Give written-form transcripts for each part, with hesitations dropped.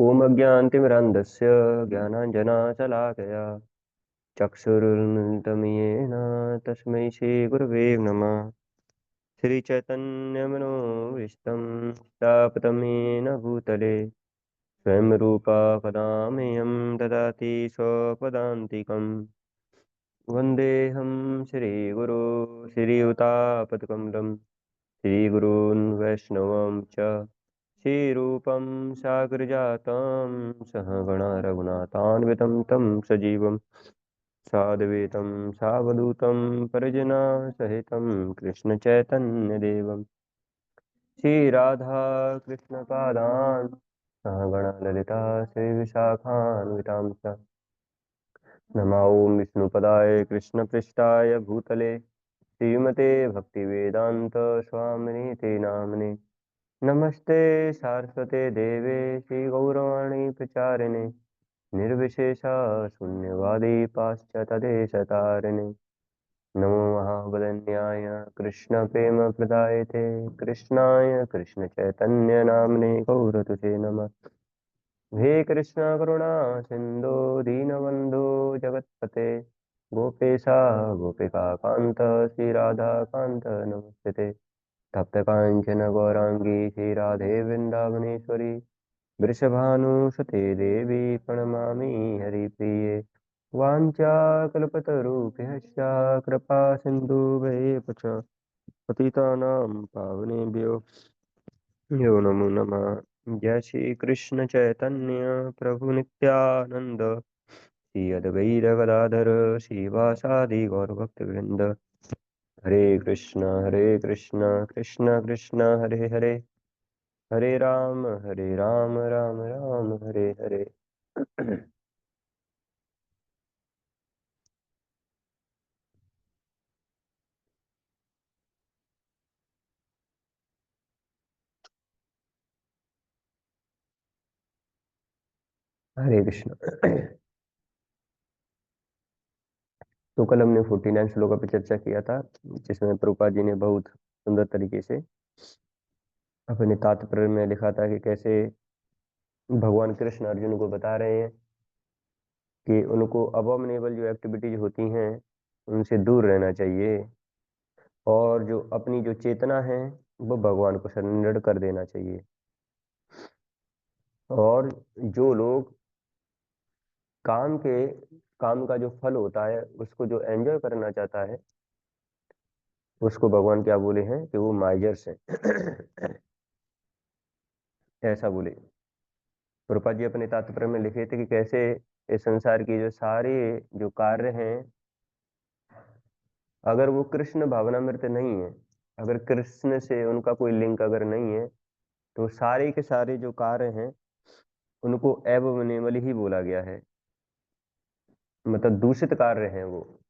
ॐ अज्ञानतिमिरान्धस्य ज्ञानाञ्जनशलाकया चक्षुरुन्मिलितं येन तस्मै श्रीगुरवे नमः। श्रीचैतन्यमनोभीष्टं स्थापितं येन भूतले स्वयं रूपा कदा मह्यं ददाति स्वपदान्तिकम्। वन्देऽहं श्रीगुरो श्रीयुतापदकमलं श्रीगुरून् वैष्णवं च श्रीरूपं सागरजातं सहगण रघुनाथान्वितं तं सजीवं साद्वैतं सावधूतं परिजनसहितं कृष्णचैतन्यदेवं श्रीराधा कृष्णपादान् सहगण ललिता श्रीविशाखान्वितां च नमो ॐ विष्णुपदाय कृष्णपृष्ठाय भूतले श्रीमते भक्तिवेदान्त स्वामिनीते नाम्ने नमस्ते सारस्वते देवे श्रीगौरवाणी प्रचारिणे निर्विशेषा शून्यवादी पाश्चात्यदेशतारिणे नमो महावदन्याय कृष्णप्रेमप्रदायते कृष्णाय कृष्णचैतन्यनाम्ने गौरतुते नमः। हे कृष्ण करुणा सिंधु दीनबंधु जगतपते गोपेशा गोपिका कांत श्री राधा कांत नमस्ते। तप्त कांचन गौरांगी श्री राधे वृंदावनेश्वरी वृषभानुसुते देवी प्रणमामि हरिप्रिये वाञ्छाकल्पतरुभ्यश्च कृपा सिन्धुभ्येव च पतितानां पावनेभ्यो यो नमो नमः। जय श्री कृष्ण चैतन्य प्रभु नित्यानंद श्री अद्वैत गदाधर श्रीवासादि गौरभक्तवृंद हरे कृष्ण कृष्ण कृष्ण हरे हरे हरे राम राम राम हरे हरे। हरे कृष्ण। तो कल हमने 49 श्लोकों पर चर्चा किया था, जिसमें प्रभुपाद जी ने बहुत सुंदर तरीके से अपने तात्पर्य में लिखा था कि कैसे भगवान कृष्ण अर्जुन को बता रहे हैं कि उनको अबॉमिनेबल जो एक्टिविटीज होती हैं उनसे दूर रहना चाहिए, और जो अपनी जो चेतना है वो भगवान को सरेंडर कर देना चाहिए। और जो लोग काम का जो फल होता है उसको जो एंजॉय करना चाहता है उसको भगवान क्या बोले हैं कि वो माइजर्स हैं। ऐसा बोले। प्रभुपाद जी अपने तात्पर्य में लिखे थे कि कैसे इस संसार की जो सारे जो कार्य हैं, अगर वो कृष्ण भावनामृत नहीं है, अगर कृष्ण से उनका कोई लिंक अगर नहीं है, तो सारे के सारे जो कार्य हैं उनको एबोमिनेबल ही बोला गया है। मतलब दूषित कार्य हैं वो,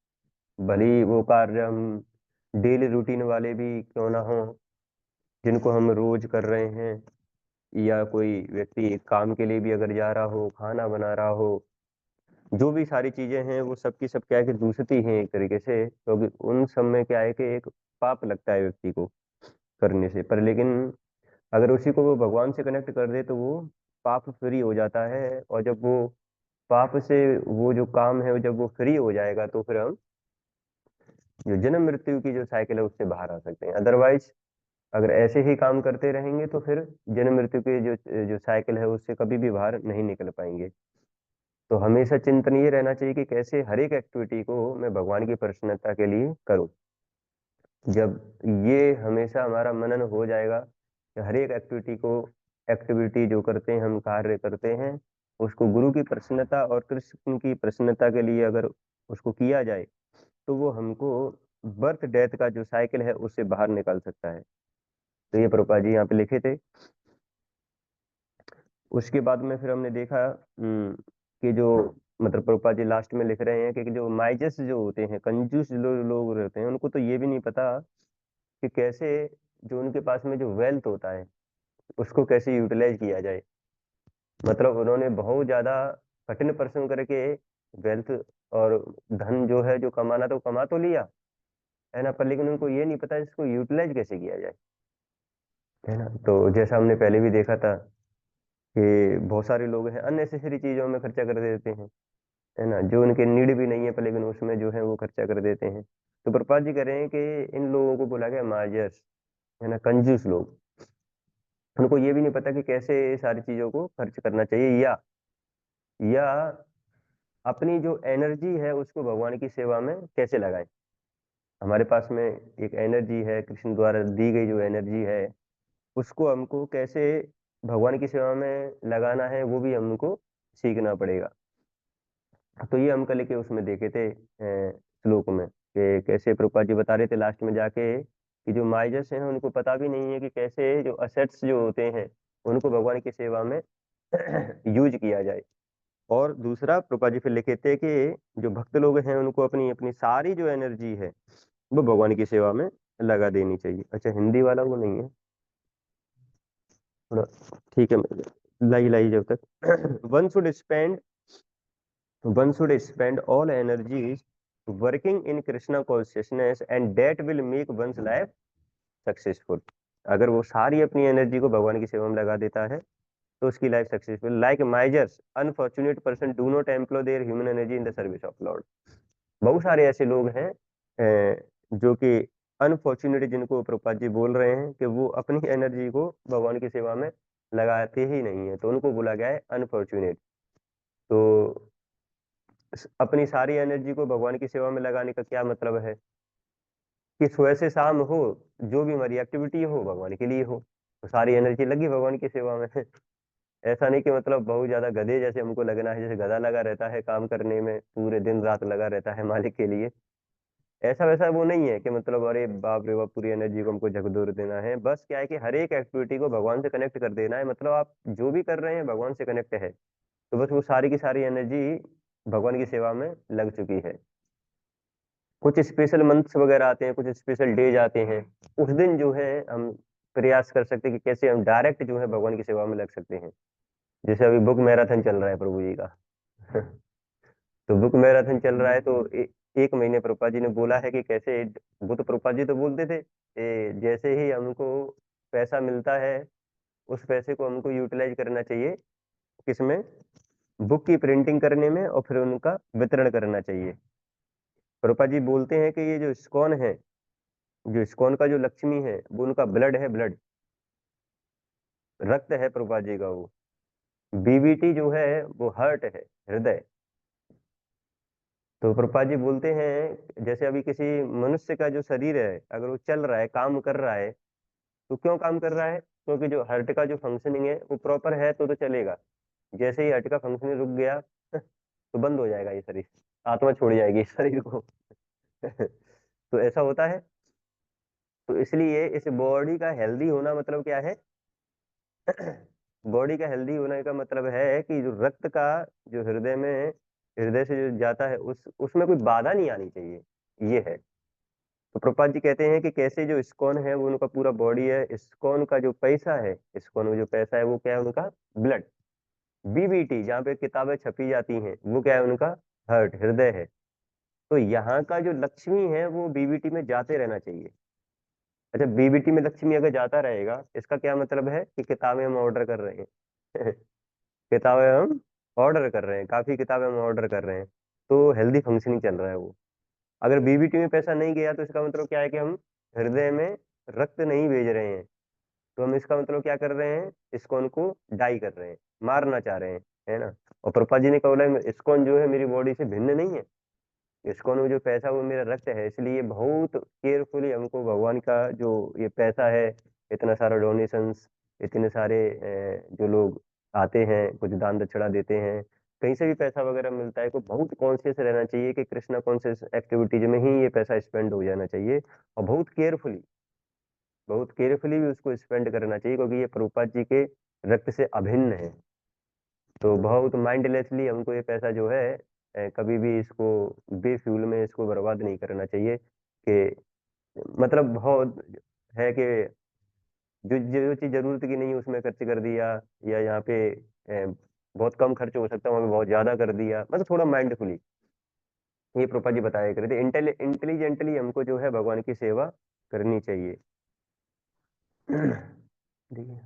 भले ही वो कार्य हम डेली रूटीन वाले भी क्यों ना हो, जिनको हम रोज कर रहे हैं, या कोई व्यक्ति काम के लिए भी अगर जा रहा हो, खाना बना रहा हो, जो भी सारी चीजें हैं वो सबकी सब क्या है कि दूषित ही हैं एक तरीके से, क्योंकि उन सब में क्या है कि एक पाप लगता है व्यक्ति को करने से। पर लेकिन अगर उसी को वो भगवान से कनेक्ट कर दे तो वो पाप फ्री हो जाता है, और जब वो पाप से वो जो काम है जब वो फ्री हो जाएगा तो फिर हम जो जन्म मृत्यु की जो साइकिल है उससे बाहर आ सकते हैं। अदरवाइज अगर ऐसे ही काम करते रहेंगे तो फिर जन्म मृत्यु की जो जो साइकिल है उससे कभी भी बाहर नहीं निकल पाएंगे। तो हमेशा चिंतन ये रहना चाहिए कि कैसे हर एक एक्टिविटी को मैं भगवान की प्रसन्नता के लिए करूं। जब ये हमेशा हमारा मनन हो जाएगा कि हर एक एक्टिविटी जो करते हैं, हम कार्य करते हैं, उसको गुरु की प्रसन्नता और कृष्ण की प्रसन्नता के लिए अगर उसको किया जाए तो वो हमको बर्थ डेथ का जो साइकिल है उससे बाहर निकाल सकता है। तो ये प्रभुपाद जी यहाँ पे लिखे थे। उसके बाद में फिर हमने देखा कि जो मतलब प्रभुपाद जी लास्ट में लिख रहे हैं कि जो माइजस जो होते हैं, कंजूस जो लोग रहते हैं, उनको तो ये भी नहीं पता कि कैसे जो उनके पास में जो वेल्थ होता है उसको कैसे यूटिलाइज किया जाए। मतलब उन्होंने बहुत ज्यादा कठिन परिश्रम करके वेल्थ और धन जो है जो कमाना तो कमा तो लिया है ना, पर लेकिन उनको ये नहीं पता इसको यूटिलाइज कैसे किया जाए, है ना। तो जैसा हमने पहले भी देखा था कि बहुत सारे लोग हैं अननेसेसरी चीजों में खर्चा कर देते हैं, है ना, जो उनके नीड भी नहीं है पर लेकिन उसमें जो है वो खर्चा कर देते हैं। तो प्रभुपाद जी कह रहे हैं कि इन लोगों को बोला गया मार्जर्स, है ना, कंजूस लोग। उनको ये भी नहीं पता कि कैसे सारी चीजों को खर्च करना चाहिए, या अपनी जो एनर्जी है उसको भगवान की सेवा में कैसे लगाएं। हमारे पास में एक एनर्जी है, कृष्ण द्वारा दी गई जो एनर्जी है, उसको हमको कैसे भगवान की सेवा में लगाना है वो भी हमको सीखना पड़ेगा। तो ये हम कल के उसमें देखे थे श्लोक में, कि कैसे प्रभुपाद जी बता रहे थे लास्ट में जाके कि जो माइजर्स हैं उनको पता भी नहीं है कि कैसे जो असेट्स जो होते हैं उनको भगवान की सेवा में यूज किया जाए। और दूसरा प्रभुपाद जी फिर लिखे थे कि जो भक्त लोग हैं उनको अपनी अपनी सारी जो एनर्जी है वो भगवान की सेवा में लगा देनी चाहिए। अच्छा, हिंदी वाला वो नहीं है थोड़ा, ठीक है, लाई लाई जब तक one should spend all energies working in Krishna consciousness and that will make one's life successful। अगर वो सारी अपनी एनर्जी को भगवान की सेवा में लगा देता है तो उसकी life successful. Like misers unfortunate person do not employ their human energy in the service of lord. बहुत सारे ऐसे लोग हैं जो कि अनफॉर्चुनेट, जिनको प्रभुपाद जी बोल रहे हैं कि वो अपनी एनर्जी को भगवान की सेवा में लगाते ही नहीं है, तो उनको बोला गया है अनफॉर्चुनेट। तो अपनी सारी एनर्जी को भगवान की सेवा में लगाने का क्या मतलब है कि सुबह से शाम हो, जो भी हमारी एक्टिविटी हो भगवान के लिए हो, तो सारी एनर्जी लगी भगवान की सेवा में। ऐसा नहीं कि मतलब बहुत ज्यादा गधे जैसे हमको लगना है, जैसे गधा लगा रहता है काम करने में, पूरे दिन रात लगा रहता है मालिक के लिए। ऐसा वैसा वो नहीं है कि मतलब अरे बाप रे बाप पूरी एनर्जी को हमको झकझोर देना है। बस क्या है कि हर एक एक्टिविटी को भगवान से कनेक्ट कर देना है, मतलब आप जो भी कर रहे हैं भगवान से कनेक्ट है, तो बस वो सारी की सारी एनर्जी भगवान की सेवा में लग चुकी है। कुछ स्पेशल मंथ्स वगैरह आते हैं, कुछ स्पेशल डेज आते हैं, उस दिन जो है हम प्रयास कर सकते हैं कि कैसे हम डायरेक्ट जो है भगवान की सेवा में लग सकते हैं। जैसे अभी बुक मैराथन चल रहा है प्रभु जी का। तो बुक मैराथन चल रहा है, तो एक महीने प्रभुपाद जी ने बोला है कि कैसे, वो तो प्रभुपाद जी तो बोलते थे जैसे ही हमको पैसा मिलता है उस पैसे को हमको यूटिलाइज करना चाहिए, किसमें, बुक की प्रिंटिंग करने में, और फिर उनका वितरण करना चाहिए। प्रभुपाद जी बोलते हैं कि ये जो इस्कॉन है, जो इस्कॉन का जो लक्ष्मी है वो उनका ब्लड है, ब्लड, रक्त है प्रभुपाद जी का वो। बीबीटी जो है वो हार्ट है, हृदय। तो प्रभुपाद जी बोलते हैं जैसे अभी किसी मनुष्य का जो शरीर है अगर वो चल रहा है, काम कर रहा है, तो क्यों काम कर रहा है, क्योंकि जो हार्ट का जो फंक्शनिंग है वो प्रॉपर है तो चलेगा। जैसे ही हार्ट का फंक्शनिंग रुक गया तो बंद हो जाएगा ये शरीर, आत्मा छोड़ जाएगी इस शरीर को। तो ऐसा होता है। तो इसलिए इस बॉडी का हेल्दी होना मतलब क्या है? बॉडी का हेल्दी होने का मतलब है कि जो रक्त का, जो हृदय में, हृदय से जो जाता है उसमें कोई बाधा नहीं आनी चाहिए, ये है। तो प्रभुपाद जी कहते हैं कि कैसे जो इस्कॉन है वो उनका पूरा बॉडी है, इस्कॉन का जो पैसा है, इस्कॉन में जो पैसा है वो क्या है, उनका ब्लड। बीबीटी जहाँ पे किताबें छपी जाती हैं वो क्या है, उनका हार्ट, हृदय है। तो यहाँ का जो लक्ष्मी है वो बीबीटी में जाते रहना चाहिए। अच्छा, बीबीटी में लक्ष्मी अगर जाता रहेगा इसका क्या मतलब है कि किताबें हम ऑर्डर कर रहे हैं। किताबें हम ऑर्डर कर रहे हैं, काफी किताबें हम ऑर्डर कर रहे हैं, तो हेल्दी फंक्शनिंग चल रहा है वो। अगर बीबीटी में पैसा नहीं गया तो इसका मतलब क्या है कि हम हृदय में रक्त नहीं भेज रहे हैं, तो हम इसका मतलब क्या कर रहे हैं, इस्कॉन को डाई कर रहे हैं, मारना चाह रहे हैं, है ना। और प्रभुपा जी ने कहा इस्कॉन जो है मेरी बॉडी से भिन्न नहीं है, इस्कॉन में जो पैसा वो मेरा रक्त है, इसलिए बहुत केयरफुली हमको भगवान का जो ये पैसा है, इतना सारा डोनेशंस, इतने सारे जो लोग आते हैं कुछ दान दक्षिणा देते हैं, कहीं से भी पैसा वगैरह मिलता है, को बहुत कॉन्शियस रहना चाहिए कि कृष्णा कॉन्शियस एक्टिविटीज में ही ये पैसा स्पेंड हो जाना चाहिए। और बहुत केयरफुली भी उसको स्पेंड करना चाहिए, क्योंकि ये प्रभुपाद जी के रक्त से अभिन्न है। तो बहुत माइंडलेसली हमको ये पैसा जो है कभी भी इसको बेफ्यूल में इसको बर्बाद नहीं करना चाहिए, कि मतलब बहुत है कि जो जो चीज जरूरत की नहीं है उसमें खर्च कर दिया, या यहाँ पे बहुत कम खर्च हो सकता है वहाँ पे बहुत ज्यादा कर दिया, मतलब थोड़ा माइंडफुली। ये प्रोपा जी बताया करे थे, इंटेलिजेंटली हमको जो है भगवान की सेवा करनी चाहिए। ठीक है।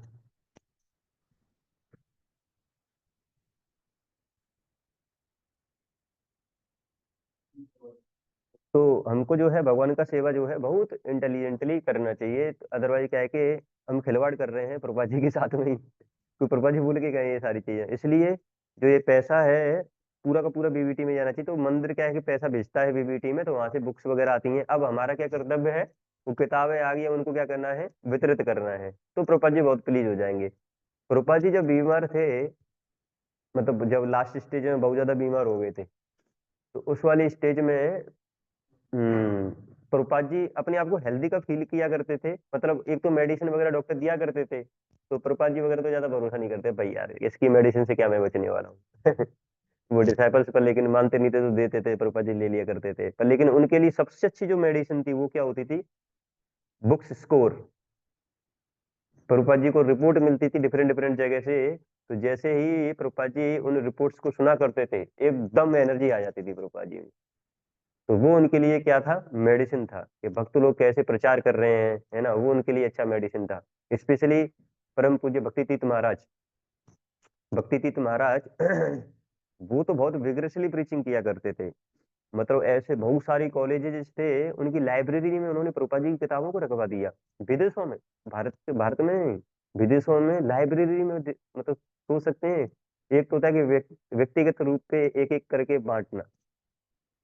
तो हमको जो है भगवान का सेवा जो है बहुत इंटेलिजेंटली करना चाहिए, अदरवाइज क्या है कि हम खिलवाड़ कर रहे हैं प्रभुपाद जी के साथ में ही। तो प्रभुपाद जी भूल के गए ये सारी चीजें, इसलिए जो ये पैसा है पूरा का पूरा बीबीटी में जाना चाहिए। तो मंदिर क्या है कि पैसा भेजता है बीबीटी में, तो वहां से बुक्स वगैरह आती हैं। अब हमारा क्या कर्तव्य है, वो किताबें आ गई हैं, उनको क्या करना है, वितरित करना है। तो प्रभुपाद जी बहुत प्लीज हो जाएंगे। प्रभुपाद जी जब बीमार थे, मतलब जब लास्ट स्टेज में बहुत ज्यादा बीमार हो गए थे, तो उस वाली स्टेज में हम्म प्रभुपाद जी अपने आप को हेल्दी का फील किया करते थे। मतलब एक तो मेडिसिन वगैरह डॉक्टर दिया करते थे, तो प्रभुपाद जी वगैरह तो ज्यादा भरोसा नहीं करते, भाई यार इसकी मेडिसिन से क्या मैं बचने वाला हूँ। वो डिसाइपल्स पर लेकिन मानते नहीं थे तो देते थे, प्रभुपाद जी ले लिया करते थे। पर लेकिन उनके लिए सबसे अच्छी जो मेडिसिन थी वो क्या होती थी, बुक्स स्कोर। प्रभुपाद जी को रिपोर्ट मिलती थी डिफरेंट डिफरेंट जगह से, तो जैसे ही प्रभुपाद जी उन रिपोर्ट्स को सुना करते थे, एकदम एनर्जी आ जाती थी प्रभुपाद जी में। तो वो उनके लिए क्या था, मेडिसिन था कि भक्त लोग कैसे प्रचार कर रहे हैं, है ना, वो उनके लिए अच्छा मेडिसिन था। स्पेशली परम पूज्य भक्ति तीर्थ महाराज, भक्ति तीर्थ महाराज वो तो बहुत विग्रेसली प्रीचिंग किया करते थे। मतलब ऐसे बहुत सारी कॉलेजेस थे, उनकी लाइब्रेरी में उन्होंने प्रभुपाद जी की किताबों को रखवा दिया। विदेशों में, भारत में नहीं, विदेशों में लाइब्रेरी में मतलब सोच सकते हैं। एक तो होता है कि व्यक्तिगत रूप पे एक एक करके बांटना,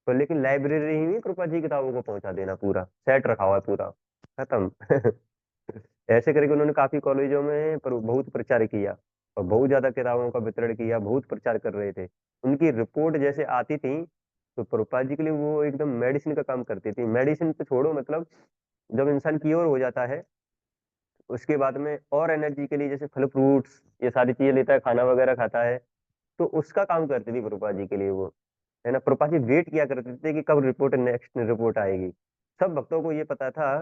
तो लेकिन लाइब्रेरी ही में प्रभुपाद जी की किताबों को पहुंचा देना, पूरा सेट रखा हुआ है पूरा, खत्म। ऐसे करके उन्होंने काफी कॉलेजों में बहुत प्रचार किया और बहुत ज्यादा किताबों का वितरण किया, बहुत प्रचार कर रहे थे। उनकी रिपोर्ट जैसे आती थी, तो प्रभुपाद जी के लिए वो एकदम मेडिसिन का काम करती थी। मेडिसिन तो छोड़ो, मतलब जब इंसान क्योर हो जाता है, उसके बाद में और एनर्जी के लिए जैसे फल फ्रूट्स ये सारी चीजें लेता है, खाना वगैरह खाता है, तो उसका काम करती थी प्रभुपाद जी के लिए वो, है ना। प्रभुपाद जी वेट किया करते थे कि कब रिपोर्ट, नेक्स्ट रिपोर्ट आएगी। सब भक्तों को ये पता था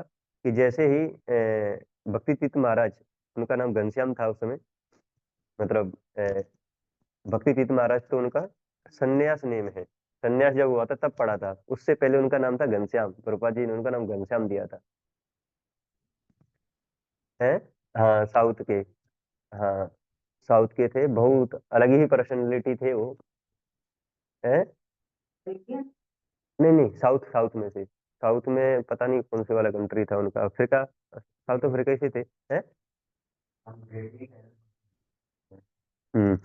कि जैसे ही भक्ति तीर्थ महाराज, उनका नाम घनश्याम था उस समय, मतलब भक्ति तीर्थ महाराज तो उनका संन्यास नेम है, संन्यास जब हुआ था तब पड़ा था, उससे पहले उनका नाम था घनश्याम। प्रभुपाद जी ने उनका नाम घनश्याम दिया था, है। हाँ साउथ के, हाँ साउथ के थे, बहुत अलग ही पर्सनैलिटी थे वो, है। नहीं नहीं, साउथ साउथ में से, साउथ में पता नहीं कौन से वाला कंट्री था उनका, अफ्रीका, साउथ अफ्रीका से थे, हैं। हम्म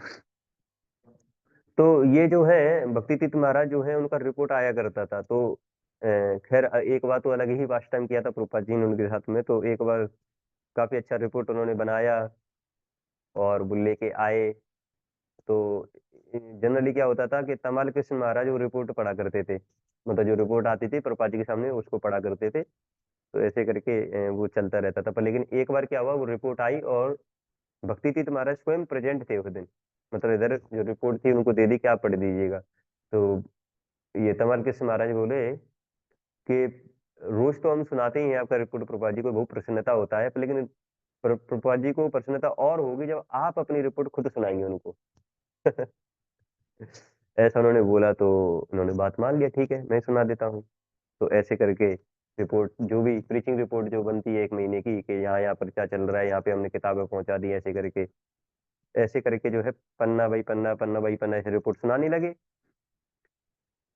तो ये जो है भक्ति तीर्थ महाराज जो है, उनका रिपोर्ट आया करता था। तो खैर एक बार तो अलग ही पास टाइम किया था प्रभुपाद जी ने उनके साथ में, तो एक बार काफी अच्छा रिपोर्ट उन्होंने बनाया और वो लेके आए। तो जनरली क्या होता था कि तमाल कृष्ण महाराज वो रिपोर्ट पढ़ा करते थे, मतलब जो रिपोर्ट आती थी प्रभुपाद जी के सामने उसको पढ़ा करते थे। तो ऐसे करके वो चलता रहता था। पर लेकिन एक बार क्या हुआ, वो रिपोर्ट आई और भक्ति तीर्थ महाराज स्वयं प्रेजेंट थे उस दिन, मतलब इधर जो रिपोर्ट थी उनको दे दी कि आप पढ़ दीजिएगा। तो ये तमाल कृष्ण महाराज बोले कि रोज तो हम सुनाते ही हैं आपका रिपोर्ट, प्रभुपाद जी को बहुत प्रसन्नता होता है, पर लेकिन प्रभुपाद जी को प्रसन्नता और होगी जब आप अपनी रिपोर्ट खुद सुनाएंगे उनको। ऐसा उन्होंने बोला, तो उन्होंने बात मान लिया, ठीक है मैं सुना देता हूँ। तो ऐसे करके रिपोर्ट, जो भी प्रीचिंग रिपोर्ट जो बनती है 1 महीने की, कि यहाँ यहाँ पर क्या चल रहा है, यहाँ पे हमने किताबें पहुंचा दी, ऐसे करके जो है पन्ना बाई पन्ना, पन्ना बाई पन्ना ऐसे रिपोर्ट सुनाने लगे।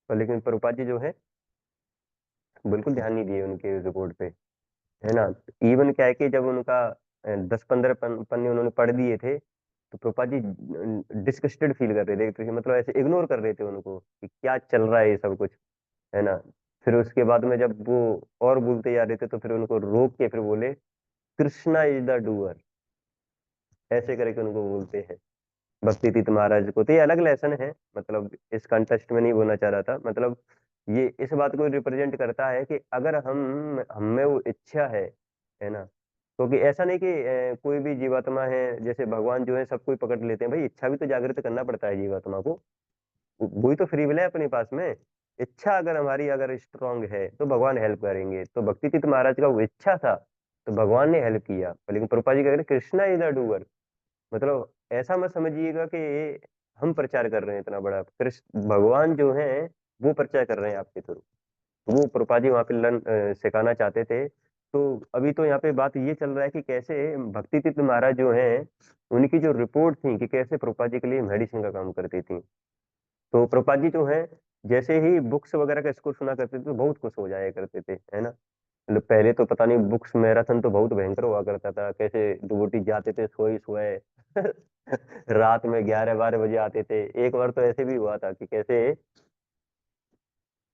पर लेकिन प्रभुपाद जी जो है बिल्कुल ध्यान नहीं दिए उनके रिपोर्ट पे, है ना। इवन क्या है कि जब उनका 10-15 पन्ने उन्होंने पढ़ दिए थे, तो प्रभुपाद जी डिस्गस्टेड फील कर रहे थे, तो मतलब ऐसे इग्नोर कर रहे थे उनको कि क्या चल रहा है ये सब कुछ, है ना। फिर उसके बाद में जब वो और बोलते जा रहे थे, तो फिर उनको रोक के फिर बोले, कृष्णा इज द डूअर, ऐसे करके उनको बोलते हैं भक्ति तीर्थ महाराज को। तो ये अलग लेसन है, मतलब इस कंटेस्ट में नहीं बोलना चाह रहा था, मतलब ये इस बात को रिप्रेजेंट करता है कि अगर हम में वो इच्छा है ना। क्योंकि ऐसा नहीं कि कोई भी जीवात्मा है, जैसे भगवान जो है सब कोई पकड़ लेते हैं, भाई इच्छा भी तो जागृत करना पड़ता है जीवात्मा को, वही तो फ्री विल है अपने पास में। इच्छा अगर हमारी अगर स्ट्रांग है तो भगवान हेल्प करेंगे। तो भक्ति तीर्थ महाराज का वो इच्छा था, तो भगवान ने हेल्प किया। लेकिन प्रभुपाद जी कह रहे कृष्णा इज द डूअर, मतलब ऐसा मत समझिएगा कि हम प्रचार कर रहे हैं इतना बड़ा, कृष्ण भगवान जो है वो प्रचार कर रहे हैं आपके थ्रू। वो प्रभुपाद जी वहाँ पे सिखाना चाहते थे। तो अभी तो यहाँ पे बात ये चल रहा है कि कैसे भक्ति तीर्थ महाराज जो हैं, उनकी जो रिपोर्ट थी कि कैसे प्रभुपाद जी के लिए मेडिसिन का काम करती थी। तो प्रभुपाद जी जो है जैसे ही बुक्स वगैरह का स्कोर सुना करते थे तो बहुत खुश हो जाया करते थे, है ना? मतलब पहले तो पता नहीं, बुक्स मैराथन तो बहुत भयंकर हुआ करता था, कैसे डिवोटी जाते थे सोए-सोए रात में 11-12 बजे आते थे। एक बार तो ऐसे भी हुआ था कि कैसे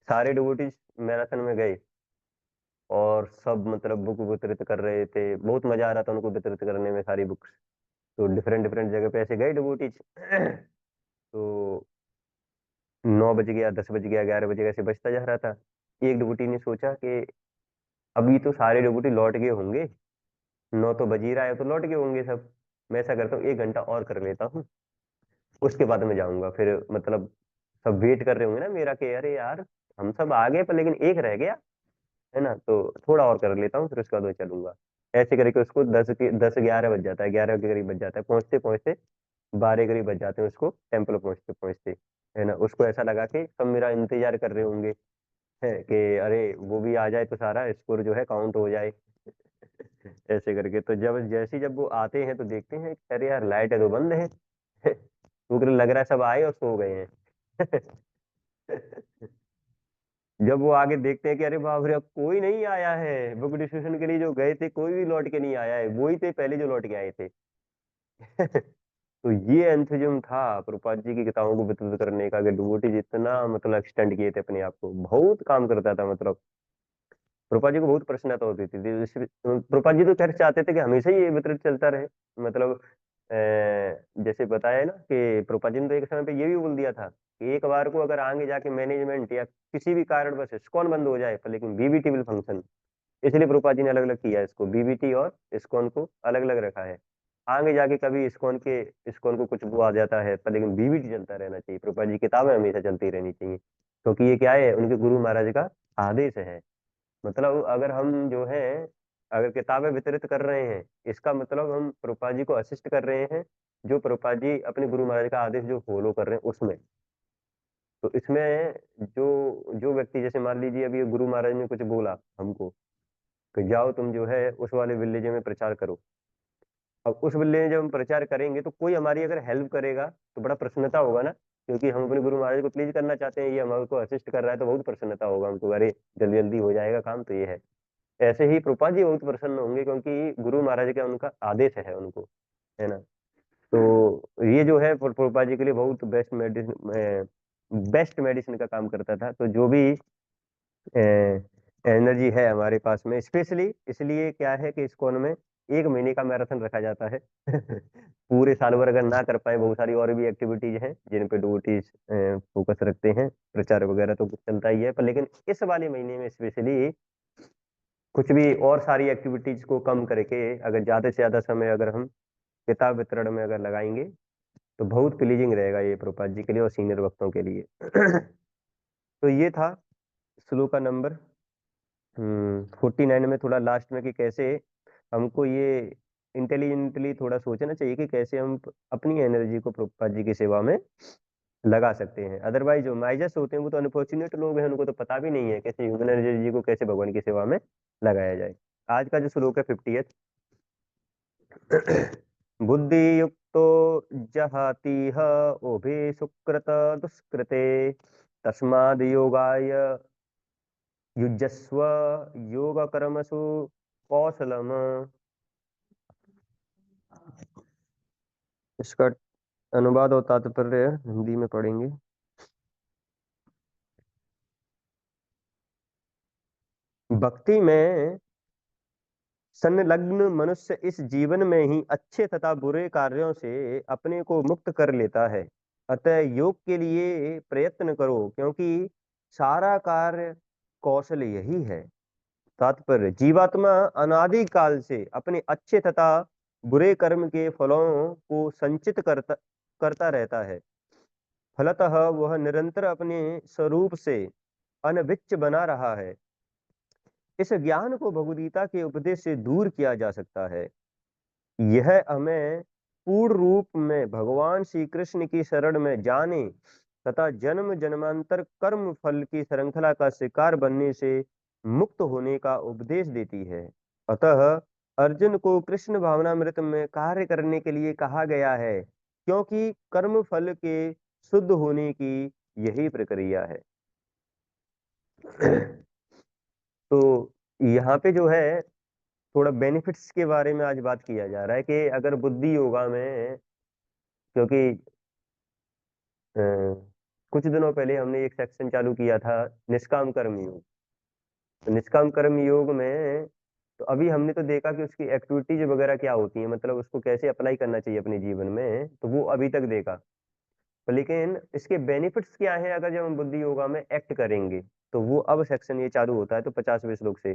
सारे डिवोटीज़ मैराथन में गए और सब मतलब बुक वितरित कर रहे थे। बहुत मज़ा आ रहा था उनको वितरित करने में सारी बुक्स। तो डिफरेंट-डिफरेंट जगह पे ऐसे गए डिवोटीज़ तो 9 बज गया, 10 बज गया, 11 बज गया, ऐसे बजता जा रहा था। एक डिवोटी ने सोचा कि अभी तो सारे डिवोटी लौट गए होंगे, 9 तो बज ही रहा है तो लौट गए होंगे सब। मैं ऐसा करता हूँ 1 घंटा और कर लेता हूँ, उसके बाद मैं जाऊँगा। फिर मतलब सब वेट कर रहे होंगे ना मेरा कि अरे यार! हम सब आ गए पर लेकिन एक रह गया, है ना? तो थोड़ा और कर लेता हूँ फिर उसके बाद मैं चलूँगा। ऐसे करके उसको 10-11 बज जाता है, 11 के करीब बज जाता है। पहुँचते-पहुँचते 12 करीब बज जाते हैं उसको टेम्पल पहुँचते-पहुँचते, है ना? उसको ऐसा लगा कि सब मेरा इंतज़ार कर रहे होंगे, हैं कि अरे! वो भी आ जाए तो सारा स्कोर जो है काउंट हो जाए। ऐसे करके तो जब वो आते हैं तो देखते हैं कि अरे यार! लाइटें तो बंद हैं। वो तो लग रहा है सब आए और सो गए हैं। जब वो आगे देखते हैं कि अरे बाप रे! अब कोई नहीं आया है, बुक डिस्ट्रीब्यूशन के लिए जो गए थे कोई भी लौट के नहीं आया है, वो ही थे पहले जो लौट के आए थे। तो ये एंथुसिज्म था प्रभुपाद जी की किताबों को वितरित करने का कि डिवोटीज़ इतना मतलब एक्सटेंड किए थे अपने आप को, बहुत काम करता था मतलब। प्रभुपाद जी को बहुत प्रसन्नता होती थी। प्रभुपाद जी तो खैर चाहते थे कि हमेशा ही ये वितरित चलता रहे। मतलब जैसे बताया ना कि प्रभुपाद जी ने तो एक समय पे ये भी बोल दिया था कि एक बार को अगर आगे जाके मैनेजमेंट या किसी भी कारणवश इस्कॉन बंद हो जाए पर लेकिन बीबीटी विल फंक्शन। इसलिए प्रभुपाद जी ने अलग-अलग किया है इसको, बीबीटी और इस्कॉन को अलग-अलग रखा है। आगे जाके कभी इस्कॉन को कुछ वो आ जाता है पर लेकिन बीबीटी चलता रहना चाहिए। प्रभुपाद जी की किताबें हमेशा चलती रहनी चाहिए। क्योंकि ये क्या है, उनके गुरु महाराज का आदेश है। मतलब अगर हम जो है अगर किताबें वितरित कर रहे हैं, इसका मतलब हम प्रभुपाद जी को असिस्ट कर रहे हैं, जो प्रभुपाद जी अपने गुरु महाराज का आदेश जो फॉलो कर रहे हैं उसमें। तो इसमें जो जो व्यक्ति जैसे मान लीजिए अभी गुरु महाराज ने कुछ बोला हमको, कि जाओ तुम जो है उस वाले विलेज में प्रचार करो। अब उस विलेज में जब हम प्रचार करेंगे तो कोई हमारी अगर हेल्प करेगा तो बड़ा प्रसन्नता होगा ना, क्योंकि हम अपने गुरु महाराज को प्लीज करना चाहते हैं, ये हमको असिस्ट कर रहा है तो बहुत प्रसन्नता होगा हमको, अरे जल्दी-जल्दी हो जाएगा काम तो ये है। ऐसे ही प्रभुपाद जी बहुत प्रसन्न होंगे क्योंकि गुरु महाराज का उनका आदेश है उनको, है ना? तो ये जो है प्रभुपाद जी के लिए बहुत बेस्ट मेडिसिन का काम करता था। तो जो भी एनर्जी है हमारे पास में स्पेशली इसलिए क्या है कि इस्कॉन में 1 महीने का मैराथन रखा जाता है। पूरे साल भर अगर ना कर पाए, बहुत सारी और भी एक्टिविटीज़ हैं जिन पे डिवोटीज़ फ़ोकस रखते हैं। प्रचार वगैरह तो कुछ चलता ही है, पर लेकिन इस वाले महीने में स्पेशली कुछ भी और सारी एक्टिविटीज़ को कम करके अगर ज़्यादा से ज़्यादा समय अगर हम किताब वितरण में अगर लगाएँगे, तो बहुत प्लीज़िंग रहेगा ये प्रभुपाद जी के लिए और सीनियर भक्तों के लिए। तो ये था श्लोका नंबर 49 में थोड़ा लास्ट में कि कैसे हमको ये इंटेलिजेंटली थोड़ा सोचना चाहिए कि कैसे हम अपनी एनर्जी को प्रभुपाद जी की सेवा में लगा सकते हैं। अदरवाइज जो माइजर्स होते हैं वो तो अनफॉर्चुनेट लोग हैं, उनको तो पता भी नहीं है कैसे ह्यूमन एनर्जी को कैसे भगवान की सेवा में लगाया जाए। आज का जो श्लोक है 50th बुद्धि युक्तो जहातीह उभे सुकृत दुष्कृते तस्माद योगाय युज्यस्व योग कर्मसु कौशलम। इसका अनुवाद और तात्पर्य हिंदी में पढ़ेंगे। भक्ति में संलग्न मनुष्य इस जीवन में ही अच्छे तथा बुरे कार्यों से अपने को मुक्त कर लेता है। अतः योग के लिए प्रयत्न करो क्योंकि सारा कार्य कौशल यही है। तात्पर्य जीवात्मा अनादि काल से अपने अच्छे तथा बुरे कर्म के फलों को संचित करता रहता है। फलतः वह निरंतर अपने स्वरूप से अनविच्छ बना रहा है। इस ज्ञान को भगवदगीता के उपदेश से दूर किया जा सकता है। यह हमें पूर्ण रूप में भगवान श्री कृष्ण की शरण में जाने तथा जन्म जन्मांतर कर्म फल की श्रृंखला का शिकार बनने से मुक्त होने का उपदेश देती है। अतः अर्जुन को कृष्ण भावनामृत में कार्य करने के लिए कहा गया है, क्योंकि कर्म फल के शुद्ध होने की यही प्रक्रिया है। तो यहाँ पे जो है थोड़ा बेनिफिट्स के बारे में आज बात किया जा रहा है कि अगर बुद्धि योगा में, क्योंकि अ, कुछ दिनों पहले हमने एक सेक्शन चालू किया था निष्काम कर्म योग। तो निष्काम कर्म योग में तो अभी हमने तो देखा कि उसकी एक्टिविटीज वगैरह क्या होती है, मतलब उसको कैसे अप्लाई करना चाहिए अपने जीवन में, तो वो अभी तक देखा। तो लेकिन इसके बेनिफिट्स क्या है अगर जब हम बुद्धि योगा में एक्ट करेंगे, तो वो अब सेक्शन ये चालू होता है तो 50वें श्लोक से।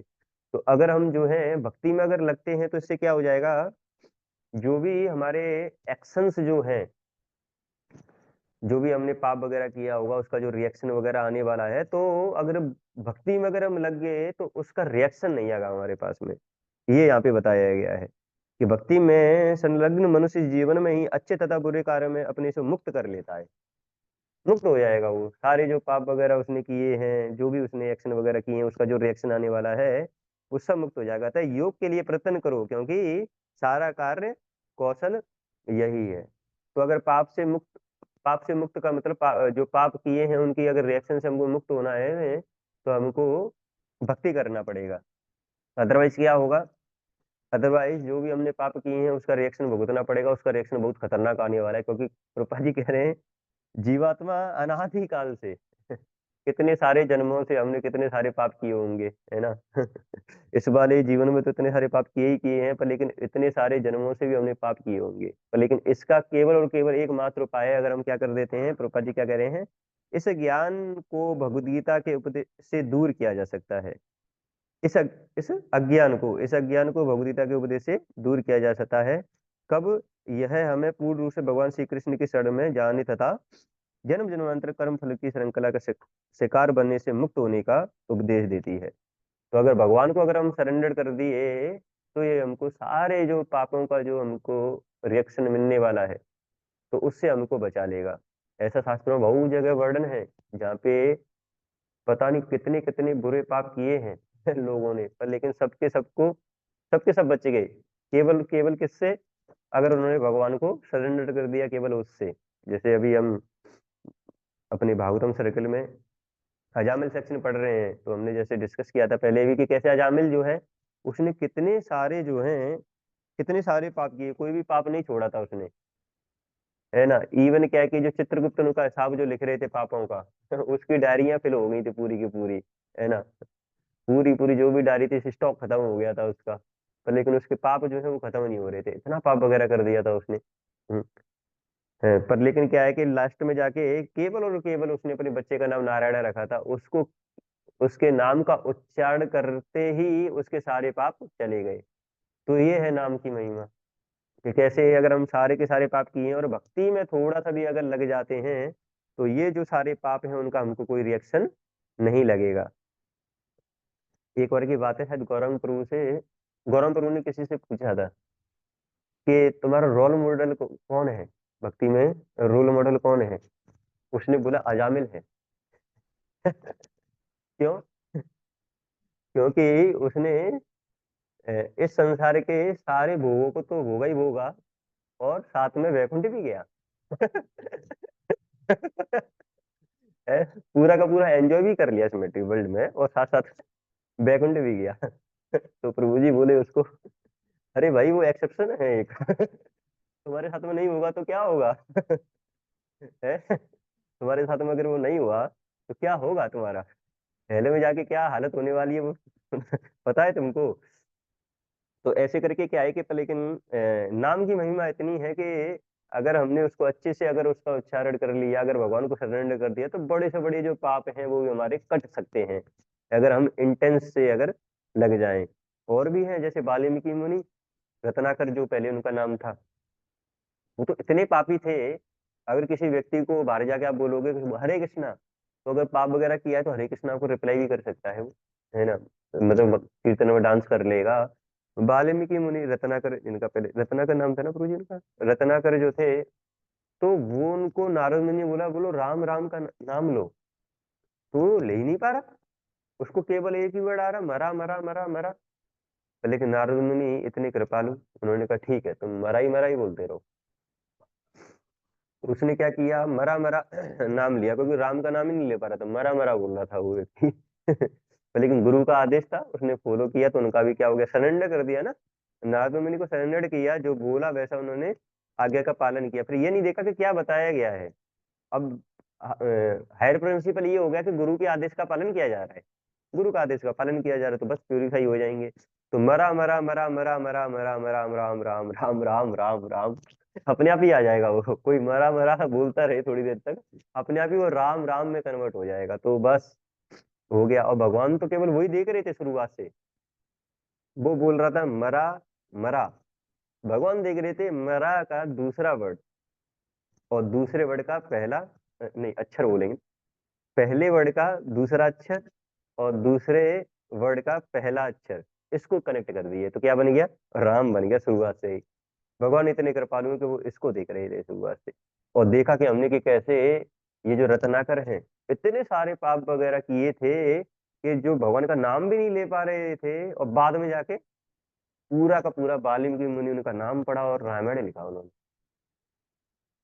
तो अगर हम जो है भक्ति में अगर लगते हैं तो इससे क्या हो जाएगा, जो भी हमारे एक्शंस जो हैं, जो भी हमने पाप वगैरह किया होगा उसका जो रिएक्शन वगैरह आने वाला है, तो अगर भक्ति में अगर हम लग गए तो उसका रिएक्शन नहीं आएगा हमारे पास में। ये यहाँ पे बताया गया है कि भक्ति में संलग्न मनुष्य जीवन में ही अच्छे तथा बुरे कार्य में अपने से मुक्त कर लेता है। मुक्त हो जाएगा, वो सारे जो पाप वगैरह उसने किए हैं, जो भी उसने एक्शन वगैरह किए हैं, उसका जो रिएक्शन आने वाला है वो सब मुक्त हो जाएगा। तो योग के लिए प्रयत्न करो, क्योंकि सारा कार्य कौशल यही है। तो अगर पाप से मुक्त का मतलब जो पाप किए हैं उनकी अगर रिएक्शन से हमको मुक्त होना है तो हमको भक्ति करना पड़ेगा। अदरवाइज क्या होगा, अदरवाइज जो भी हमने पाप किए हैं उसका रिएक्शन भुगतना पड़ेगा, उसका रिएक्शन बहुत खतरनाक आने वाला है। क्योंकि रूपा जी कह रहे हैं जीवात्मा अनादि काल से कितने सारे जन्मों से हमने कितने सारे पाप किए होंगे, है ना। इस वाले जीवन में तो इतने सारे पाप किए ही किए हैं, पर लेकिन इतने सारे जन्मों से भी हमने पाप किए होंगे। पर लेकिन इसका केवल और केवल एकमात्र उपाय है, अगर हम क्या कर देते हैं, प्रभुपाद जी क्या कह रहे हैं, इस ज्ञान को भगवद गीता के उपदेश से दूर किया जा सकता है। इस अज्ञान को भगवद गीता के उपदेश से दूर किया जा सकता है। कब? यह हमें पूर्ण रूप से भगवान श्री कृष्ण की शरण में जाने तथा जन्म जन्मांतर कर्म फल की श्रृंखला का शिकार बनने से मुक्त होने का उपदेश देती है। तो अगर भगवान को अगर हम सरेंडर कर दिए तो ये हमको सारे जो पापों का जो हमको रिएक्शन मिलने वाला है तो उससे हमको बचा लेगा। ऐसा शास्त्रों में बहुत जगह वर्णन है जहाँ पे पता नहीं कितने कितने बुरे पाप किए हैं लोगों ने, पर लेकिन सबके सब बच गए। केवल केवल किससे? अगर उन्होंने भगवान को सरेंडर कर दिया, केवल उससे। जैसे अभी हम अपने भागवतम सर्कल में अजामिल सेक्शन पढ़ रहे हैं, तो हमने जैसे डिस्कस किया था पहले भी कि कैसे अजामिल जो है उसने कितने सारे जो हैं कितने सारे पाप किए, कोई भी पाप नहीं छोड़ा था उसने, है ना। इवन क्या है कि जो चित्रगुप्त उनका हिसाब जो लिख रहे थे पापों का उसकी डायरियां फिल हो गई थी पूरी की पूरी, है ना। पूरी पूरी जो भी डायरी थी स्टॉक खत्म हो गया था उसका, पर लेकिन उसके पाप जो है वो खत्म नहीं हो रहे थे, इतना पाप वगैरह कर दिया था उसने। हम्म, है, पर लेकिन क्या है कि लास्ट में जाके केवल और केवल उसने अपने बच्चे का नाम नारायण रखा था, उसको उसके नाम का उच्चारण करते ही उसके सारे पाप चले गए। तो ये है नाम की महिमा कि कैसे अगर हम सारे के सारे पाप किए हैं और भक्ति में थोड़ा सा भी अगर लग जाते हैं तो ये जो सारे पाप हैं उनका हमको कोई रिएक्शन नहीं लगेगा। एक बार की बात है, शायद गौरव प्रभु ने किसी से पूछा था कि तुम्हारा रोल मॉडल कौन है भक्ति में, रोल मॉडल कौन है? उसने बोला अजामिल है। क्यों? क्योंकि उसने इस संसार के सारे भोगों को तो भोगा ही भोगा और साथ में वैकुंठ भी गया। पूरा का पूरा एंजॉय भी कर लिया इस मेटेरियल वर्ल्ड में और साथ साथ वैकुंठ भी गया। तो प्रभु जी बोले उसको, अरे भाई वो एक्सेप्शन है एक। तुम्हारे साथ में नहीं होगा तो क्या होगा? है? तुम्हारे साथ में अगर वो नहीं हुआ तो क्या होगा तुम्हारा? पहले में जाके क्या हालत होने वाली है वो पता है तुमको? तो ऐसे करके क्या है कि लेकिन नाम की महिमा इतनी है कि अगर हमने उसको अच्छे से अगर उसका उच्चारण कर लिया, अगर भगवान को सरेंडर कर दिया, तो बड़े से बड़े जो पाप हैं वो भी हमारे कट सकते हैं अगर हम इंटेंस से अगर लग जाएं। और भी हैं जैसे वाल्मीकि मुनि, रत्नाकर जो पहले उनका नाम था, वो तो इतने पापी थे। अगर किसी व्यक्ति को बाहर जाके आप बोलोगे कि हरे कृष्णा, तो अगर पाप वगैरह किया है तो हरे कृष्णा को रिप्लाई भी कर सकता है वो, है ना। मतलब कीर्तन में डांस कर लेगा। वाल्मीकि मुनि, रत्नाकर, इनका पहले रत्नाकर नाम था ना प्रभु जी इनका, रत्नाकर जो थे, तो वो उनको नारद मुनि ने बोला, बोलो राम राम का नाम लो, तो वो ले ही नहीं पा रहा, उसको केवल एक ही वर्ड आ रहा, मरा मरा मरा मरा। लेकिन नारद मुनि इतने कृपालु, उन्होंने कहा ठीक है तुम मरा ही बोलते रहो। उसने क्या किया, मरा मरा नाम लिया, क्योंकि राम का नाम ही नहीं ले पा रहा था, मरा मरा बोल रहा था वो व्यक्ति। पर लेकिन गुरु का आदेश था, उसने फॉलो किया, तो उनका भी क्या हो गया, सरेंडर कर दिया ना। नारद मुनि को सरेंडर किया, जो बोला वैसा उन्होंने आज्ञा का पालन किया। फिर ये नहीं देखा कि क्या बताया गया है। अब हायर प्रिंसिपल ये हो गया कि गुरु के आदेश का पालन किया जा रहा है, गुरु का आदेश का पालन किया जा रहा है, तो बस प्यूरिफाई हो जाएंगे। तो मरा मरा मरा मरा मरा मरा मरा राम राम राम राम राम राम राम, अपने आप ही आ जाएगा वो। कोई मरा मरा बोलता रहे थोड़ी देर तक, अपने आप ही वो राम राम में कन्वर्ट हो जाएगा, तो बस हो गया। और भगवान तो केवल वही देख रहे थे शुरुआत से, वो बोल रहा था मरा मरा, भगवान देख रहे थे मरा का दूसरा वर्ड और दूसरे वर्ड का पहला, नहीं अक्षर बोलेंगे, पहले वर्ड का दूसरा अक्षर और दूसरे वर्ड का पहला अक्षर, इसको कनेक्ट कर दिए, तो क्या बन गया, राम बन गया शुरुआत से ही। भगवान इतने कृपालु हैं कि वो इसको देख रहे थे शुरुआत से, और देखा कि हमने कि कैसे ये जो रत्नाकर हैं, इतने सारे पाप वगैरह किए थे कि जो भगवान का नाम भी नहीं ले पा रहे थे, और बाद में जाके पूरा का पूरा वाल्मीकि मुनि उनका नाम पढ़ा और रामायण लिखा उन्होंने।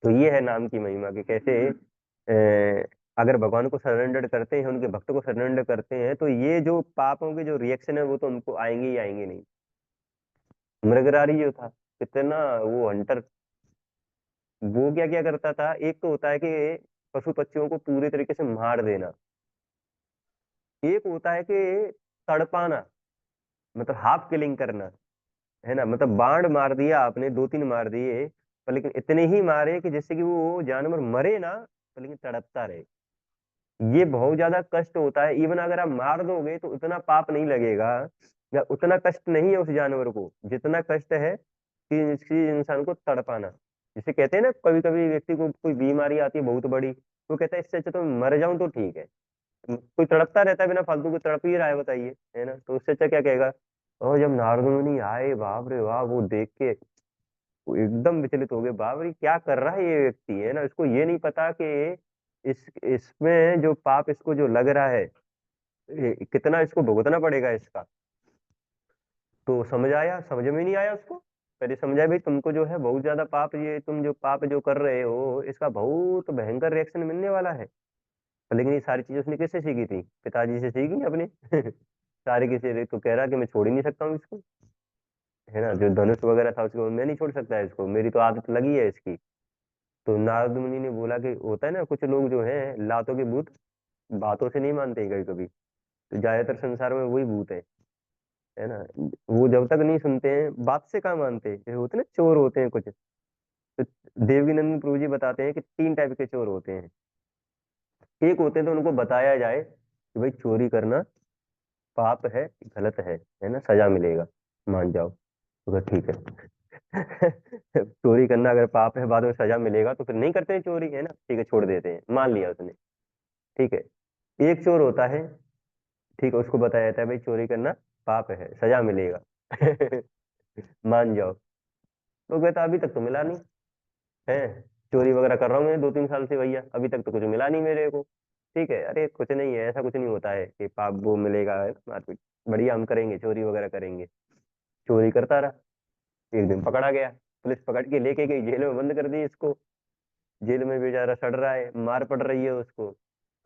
तो ये है नाम की महिमा कि कैसे अगर भगवान को सरेंडर करते हैं, उनके भक्त को सरेंडर करते हैं, तो ये जो पापों के जो रिएक्शन है वो तो हमको आएंगे ही आएंगे नहीं। मृगरारी जो था, कितना वो हंटर, वो क्या क्या करता था, एक तो होता है कि पशु पक्षियों को पूरे तरीके से मार देना, एक होता है कि तड़पाना, मतलब हाफ किलिंग करना, है ना, मतलब बाण मार दिया आपने, दो तीन मार दिए, पर लेकिन इतने ही मारे कि जिससे कि वो जानवर मरे ना, पर लेकिन तड़पता रहे। ये बहुत ज्यादा कष्ट होता है, इवन अगर आप मार दोगे तो उतना पाप नहीं लगेगा, या उतना कष्ट नहीं है उस जानवर को जितना कष्ट है कि किसी इंसान को तड़पाना। जिसे कहते हैं ना, कभी कभी व्यक्ति को कोई बीमारी आती है बहुत बड़ी, तो कहता है इससे अच्छा तो मैं मर जाऊं तो ठीक है। कोई तड़पता रहता है बिना फालतू को, तड़प ही रहा है बताइए, है ना, तो उससे अच्छा क्या कहेगा। और जब नारद मुनि आए, बाप रे बाप, वो देख के वो एकदम विचलित हो गए, बाप रे क्या कर रहा है ये व्यक्ति, है ना, इसको ये नहीं पता कि इसमें जो पाप इसको जो लग रहा है, कितना इसको भुगतना पड़ेगा इसका। तो समझ आया, समझ में नहीं आया उसको। पहले समझाया भाई तुमको जो है बहुत ज्यादा पाप, ये तुम जो पाप जो कर रहे हो इसका बहुत भयंकर रिएक्शन मिलने वाला है। लेकिन ये सारी चीजें उसने किससे सीखी थी, पिताजी से सीखी अपने। सारी किसी तो कह रहा कि मैं छोड़ ही नहीं सकता हूँ इसको, है ना, जो धनुष वगैरह था उसको मैं नहीं छोड़ सकता है इसको, मेरी तो आदत लगी है इसकी। तो नारद मुनि ने बोला कि होता है ना कुछ लोग जो हैं लातों के भूत, बातों से नहीं मानते कभी कभी, तो ज्यादातर संसार में वही भूत है ना। वो जब तक नहीं सुनते हैं बात से कहाँ मानते, जैसे होते हैं ना चोर होते हैं कुछ, तो देवकीनंदन प्रभु जी बताते हैं कि तीन टाइप के चोर होते हैं। एक होते हैं तो उनको बताया जाए कि भाई चोरी करना पाप है, गलत है ना, सजा मिलेगा, मान जाओ, तो फिर ठीक है। चोरी करना अगर पाप है, बाद में सजा मिलेगा, तो फिर नहीं करते हैं चोरी, है ना, ठीक है छोड़ देते हैं, मान लिया उसने, ठीक है। एक चोर होता है, ठीक है, उसको बताया जाता है भाई चोरी करना पाप है, सजा मिलेगा, मान जाओ, तो कहता अभी तक तो मिला नहीं है, चोरी वगैरह कर रहा हूँ मैं 2-3 साल से भैया, अभी तक तो कुछ मिला नहीं मेरे को। ठीक है, अरे कुछ नहीं है, ऐसा कुछ नहीं होता है कि पाप वो मिलेगा, मारपीट, बढ़िया हम करेंगे, चोरी वगैरह करेंगे। चोरी करता रहा, एक दिन पकड़ा गया, पुलिस पकड़ के लेके गई, जेल में बंद कर दी इसको। जेल में बेचारा सड़ रहा है, मार पड़ रही है उसको।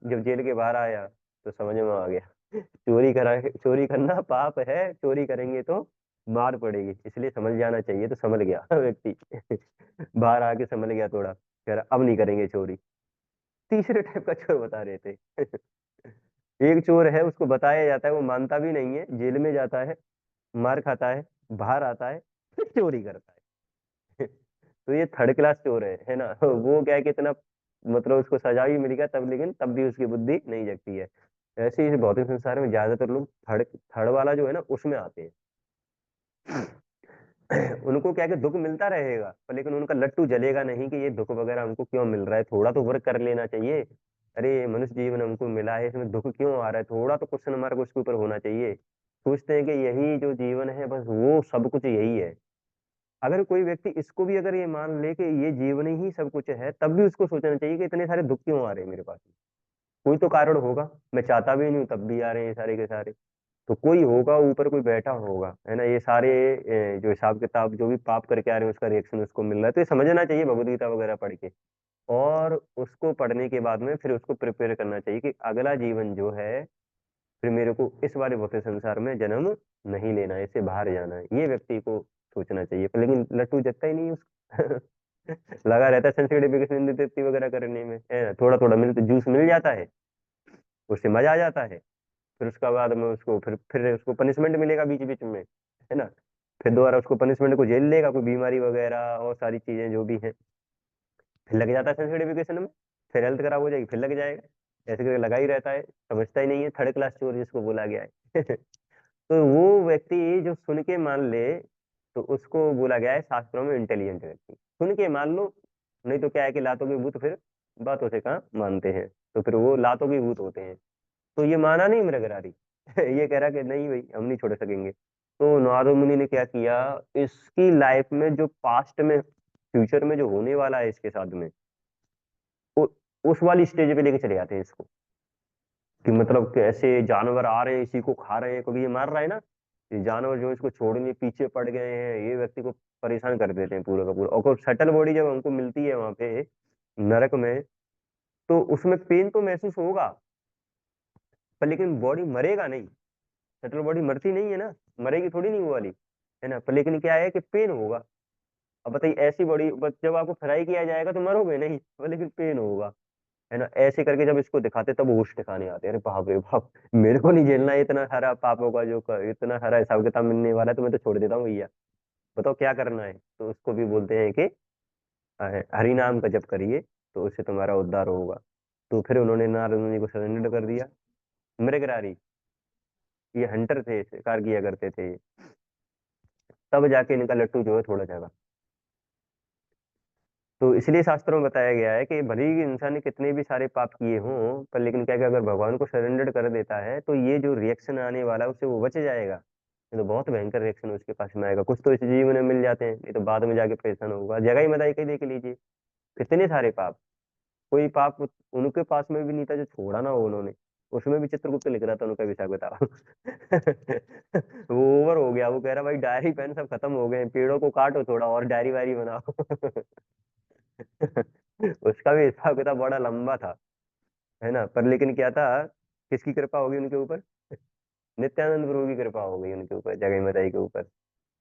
जब जेल के बाहर आया तो समझ में आ गया, चोरी करना पाप है, चोरी करेंगे तो मार पड़ेगी, इसलिए समझ जाना चाहिए, तो समझ गया व्यक्ति। बाहर आके समझ गया थोड़ा, कह रहा अब नहीं करेंगे चोरी। तीसरे टाइप का चोर बता रहे थे। एक चोर है, उसको बताया जाता है, वो मानता भी नहीं है, जेल में जाता है, मार खाता है, बाहर आता है, फिर चोरी करता है। तो ये थर्ड क्लास चोर है ना। वो क्या है कि इतना, मतलब उसको सजा भी मिल गया तब, लेकिन तब भी उसकी बुद्धि नहीं जगती है। ऐसे ही भौतिक संसार में ज्यादातर लोग थर्ड थर्ड वाला जो है ना उसमें आते हैं। उनको क्या है कि दुख मिलता रहेगा, पर लेकिन उनका लट्टू जलेगा नहीं कि ये दुख वगैरह हमको क्यों मिल रहा है, थोड़ा तो वर्क कर लेना चाहिए। अरे मनुष्य जीवन हमको मिला है, इसमें दुख क्यों आ रहा है, थोड़ा तो क्वेश्चन मार्क उसके ऊपर होना चाहिए। सोचते हैं कि यही जो जीवन है बस वो सब कुछ यही है। अगर कोई व्यक्ति इसको भी अगर ये मान ले कि ये जीवन ही सब कुछ है, तब भी उसको सोचना चाहिए कि इतने सारे दुख क्यों आ रहे हैं मेरे पास, कोई तो कारण होगा, मैं चाहता भी नहीं हूँ तब भी आ रहे हैं सारे के सारे। तो कोई होगा ऊपर, कोई बैठा होगा, है ना, ये सारे जो हिसाब किताब जो भी पाप करके आ रहे हैं उसका रिएक्शन उसको मिल रहा है, तो ये समझना चाहिए भगवत गीता वगैरह पढ़ के। और उसको पढ़ने के बाद में फिर उसको प्रिपेयर करना चाहिए कि अगला जीवन जो है फिर मेरे को इस वाले भौतिक संसार में जन्म नहीं लेना है, इससे बाहर जाना है, ये व्यक्ति को सोचना चाहिए। पर लेकिन लट्टू जगता ही नहीं उसका लगा रहता है सेंसिटिफिकेशन वगैरह करने में, है थोड़ा थोड़ा मिलता, जूस मिल जाता है, उससे मजा आ जाता है। फिर उसका बाद में उसको फिर उसको पनिशमेंट मिलेगा बीच बीच में, है ना। फिर दोबारा उसको पनिशमेंट को झेल लेगा, कोई बीमारी वगैरह और सारी चीजें जो भी है, फिर लग जाता है सेंसिटिफिकेशन में, फिर हेल्थ खराब हो जाएगी, फिर लग जाएगा, ऐसे करके लगा ही रहता है, समझता ही नहीं है, थर्ड क्लास चोर जिसको बोला गया है। तो वो व्यक्ति जो सुन के मान ले, तो उसको बोला गया है शास्त्रों में इंटेलिजेंट व्यक्ति। सुन के मान लो, नहीं तो क्या है कि लातों के भूत फिर बातों से कहाँ मानते हैं, तो फिर वो लातों के भूत होते हैं। तो ये माना नहीं मृगरारी। ये कह रहा कि नहीं भाई हम नहीं छोड़ सकेंगे। तो नारद मुनि ने क्या किया, इसकी लाइफ में जो पास्ट में फ्यूचर में जो होने वाला है इसके साथ में, उ, उस वाली स्टेज पे लेके चले जाते हैं इसको, कि मतलब कैसे जानवर आ रहे हैं इसी को खा रहे हैं, क्योंकि ये मार रहा है ना, ये जानवर जो इसको छोड़ने पीछे पड़ गए हैं, ये व्यक्ति को परेशान कर देते हैं पूरा का पूरा। और सटल बॉडी जब हमको मिलती है वहां पे नरक में, तो उसमें पेन तो महसूस होगा, पर लेकिन बॉडी मरेगा नहीं। सटल बॉडी मरती नहीं है ना, मरेगी थोड़ी नहीं वो वाली, है ना। पर लेकिन क्या है कि पेन होगा। अब बताइए ऐसी बॉडी जब आपको फ्राई किया जाएगा तो मरोगे नहीं, पर लेकिन पेन होगा, है ना। ऐसे करके जब इसको दिखाते तब होश ठिकाने आते हैं, अरे बाप रे बाप, मेरे को नहीं झेलना है इतना सारा पापों का जो इतना सारा हिसाब किताब मिलने वाला है, तो मैं तो छोड़ देता हूँ भैया, बताओ क्या करना है। तो उसको भी बोलते हैं कि हरि नाम का जप करिए, तो उससे तुम्हारा उद्धार होगा। तो फिर उन्होंने नारद मुनि को सरेंडर कर दिया। मृगरारी, ये हंटर थे, शिकार किया करते थे, तब जाके इनका लट्टू जो है थोड़ा जगा। तो इसलिए शास्त्रों में बताया गया है कि भले ही इंसान ने कितने भी सारे पाप किए हों, पर लेकिन क्या कि अगर भगवान को सरेंडर कर देता है तो ये जो रिएक्शन आने वाला है उससे वो बच जाएगा। ये तो बहुत भयंकर रिएक्शन उसके पास में आएगा। कुछ तो इस जीवन में मिल जाते हैं, ये तो बाद में जाके परेशान होगा। जगह ही मदाई का ही देख लीजिए, कितने सारे पाप, कोई पाप उनके पास में भी नहीं था जो छोड़ा ना हो उन्होंने, उसमें भी चित्रगुप्त लिख रहा था उनका हिसाब किताब। वो ओवर हो गया, वो कह रहा भाई डायरी पेन सब खत्म हो गए, पेड़ों को काटो थोड़ा और डायरी वायरी बनाओ। उसका भी हिसाब किताब बड़ा लंबा था, है ना। पर लेकिन क्या था, किसकी कृपा होगी उनके ऊपर, नित्यानंद प्रभु की कृपा हो गई उनके ऊपर, जगह मताई के ऊपर,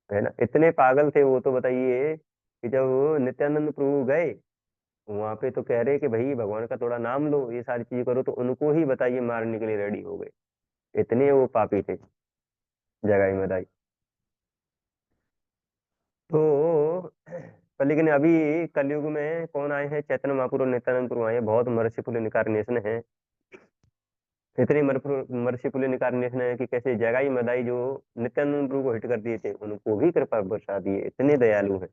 है ना। इतने पागल थे वो, तो बताइए कि जब वो नित्यानंद प्रभु गए वहां पे, तो कह रहे कि भाई भगवान का थोड़ा नाम लो, ये सारी चीज करो, तो उनको ही बताइए मारने के लिए रेडी हो गए, इतने वो पापी थे जगाई मदाई। तो पर लेकिन अभी कलयुग में कौन आए हैं, चैतन्य महाप्रभु और नित्यानंद प्रभु आए हैं, बहुत मर्सीफुल इनकारनेशन है। इतनी मर्सीफुल इनकारनेशन है कि कैसे जगाई मदाई जो नित्यानंद प्रभु को हिट कर दिए थे, उनको भी कृपा बरसा दिए, इतने दयालु हैं।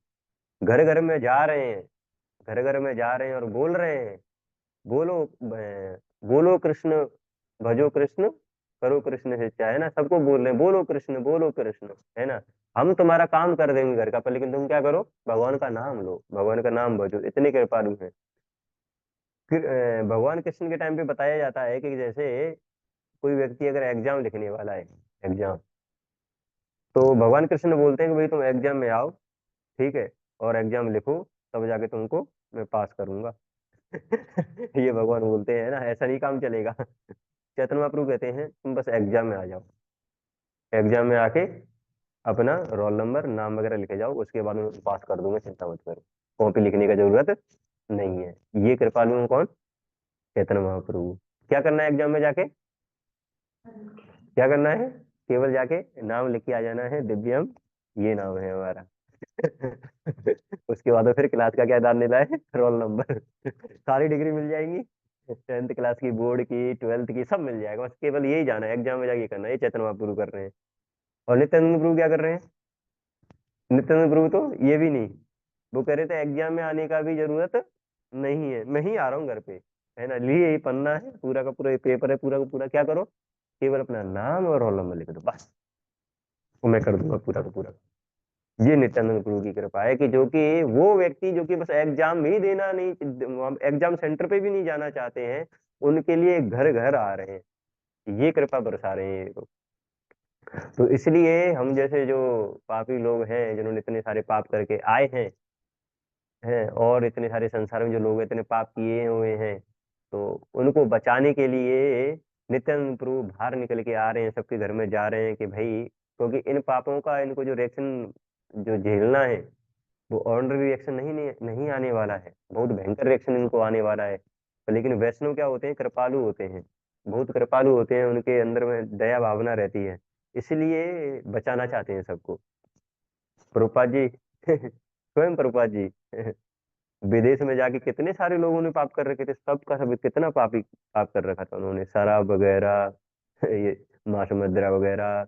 घर घर में जा रहे हैं, घर घर में जा रहे हैं और बोल रहे हैं, बोलो बोलो कृष्ण, भजो कृष्ण, करो कृष्ण से, चाहे ना, सबको बोल रहे हैं बोलो कृष्ण, है ना। हम तुम्हारा काम कर देंगे घर का, पर लेकिन तुम क्या करो, भगवान का नाम लो, भगवान का नाम भजो, इतने कृपालु हैं। फिर भगवान कृष्ण के टाइम पे बताया जाता है कि जैसे कोई व्यक्ति अगर एग्जाम लिखने वाला है, एग्जाम, तो भगवान कृष्ण बोलते हैं कि भाई तुम एग्जाम में आओ, ठीक है, और एग्जाम लिखो, तब जाके तुमको मैं पास करूंगा। ये भगवान बोलते हैं ना, ऐसा नहीं काम चलेगा। चैतन्य महाप्रभु कहते हैं तुम बस एग्जाम में आ जाओ, एग्जाम में आके अपना रोल नंबर नाम वगैरह लिखे जाओ, उसके बाद मैं पास कर दूंगा, चिंता मत करो, कॉपी लिखने का जरूरत नहीं है। ये कृपालु हैं कौन, चैतन्य महाप्रभु। क्या करना है एग्जाम में जाके, क्या करना है, केवल जाके नाम लिख के आ जाना है, दिव्यम, ये नाम है हमारा। उसके बाद फिर क्लास का क्या दान देना है, रोल नंबर। सारी डिग्री मिल जाएंगी, 10th क्लास की, बोर्ड की, 12th की, सब मिल जाएगा, बस केवल यही जाना है, एग्जाम में जाके करना है। ये चैतन्य महाप्रभु कर रहे हैं। और नित्यानंद प्रभु क्या कर रहे हैं, नित्यानंद प्रभु तो ये भी नहीं, वो कह रहे थे एग्जाम में आने का भी जरूरत नहीं है, मैं ही आ रहा हूँ घर पे, है ना, लिए यही पन्ना है पूरा का पूरा, ये पेपर है पूरा का पूरा, क्या करो, केवल अपना नाम और रोल नंबर लिख दो बस, वो मैं कर दूंगा पूरा का पूरा। ये नित्यानंद प्रभु की कृपा है कि जो कि वो व्यक्ति जो कि बस एग्जाम भी देना नहीं, एग्जाम सेंटर पे भी नहीं जाना चाहते हैं, उनके लिए घर घर आ रहे हैं, ये कृपा बरसा रहे हैं ये लोग। तो इसलिए हम जैसे जो पापी लोग हैं, जिन्होंने इतने सारे पाप करके आए हैं और इतने सारे संसार में जो लोग इतने पाप किए हुए हैं, तो उनको बचाने के लिए नित्यानंद प्रभु बाहर निकल के आ रहे हैं, सबके घर में जा रहे हैं कि भाई, क्योंकि इन पापों का इनको जो रिएक्शन जो झेलना है वो ऑर्डिनरी रिएक्शन नहीं आने वाला है, बहुत भयंकर रिएक्शन इनको आने वाला है। लेकिन वैष्णव क्या होते हैं, कृपालु होते हैं, बहुत कृपालु होते हैं, उनके अंदर में दया भावना रहती है, इसलिए बचाना चाहते हैं सबको। प्रभुपाद जी स्वयं प्रभुपाद जी विदेश में जाके कितने सारे लोगों ने पाप कर रखे थे, सबका सब कितना पाप कर रखा था उन्होंने, शराब वगैरह ये मांस मदिरा वगैरह,